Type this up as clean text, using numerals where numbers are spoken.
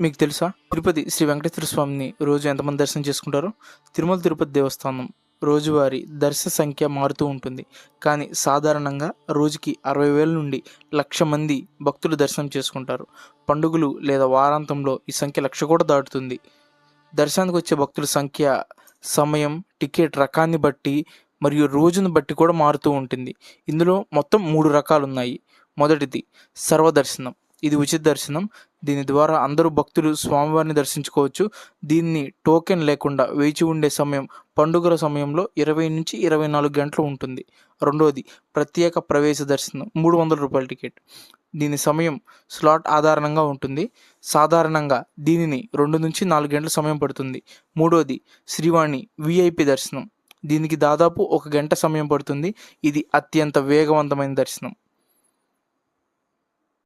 మీకు తెలుసా తిరుపతి శ్రీ వెంకటేశ్వర స్వామిని రోజు ఎంతమంది దర్శనం చేసుకుంటారో? తిరుమల తిరుపతి దేవస్థానం రోజువారీ దర్శన సంఖ్య మారుతూ ఉంటుంది. కానీ సాధారణంగా రోజుకి 60,000 నుండి 1,00,000 మంది భక్తులు దర్శనం చేసుకుంటారు. పండుగలు లేదా వారాంతంలో ఈ సంఖ్య 1,00,000 కూడా దాటుతుంది. దర్శనానికి వచ్చే భక్తుల సంఖ్య, సమయం, టికెట్ రకాన్ని బట్టి మరియు రోజును బట్టి కూడా మారుతూ ఉంటుంది. ఇందులో మొత్తం 3 రకాలున్నాయి. మొదటిది సర్వదర్శనం. ఇది ఉచిత దర్శనం. దీని ద్వారా అందరూ భక్తులు స్వామివారిని దర్శించుకోవచ్చు. దీన్ని టోకెన్ లేకుండా వేచి ఉండే సమయం పండుగల సమయంలో 20-24 గంటలు ఉంటుంది. రెండోది ప్రత్యేక ప్రవేశ దర్శనం, 300 రూపాయల టికెట్. దీని సమయం స్లాట్ ఆధారంగా ఉంటుంది. సాధారణంగా దీనిని 2-4 గంటల సమయం పడుతుంది. మూడోది శ్రీవాణి విఐపి దర్శనం. దీనికి దాదాపు 1 గంట సమయం పడుతుంది. ఇది అత్యంత వేగవంతమైన దర్శనం.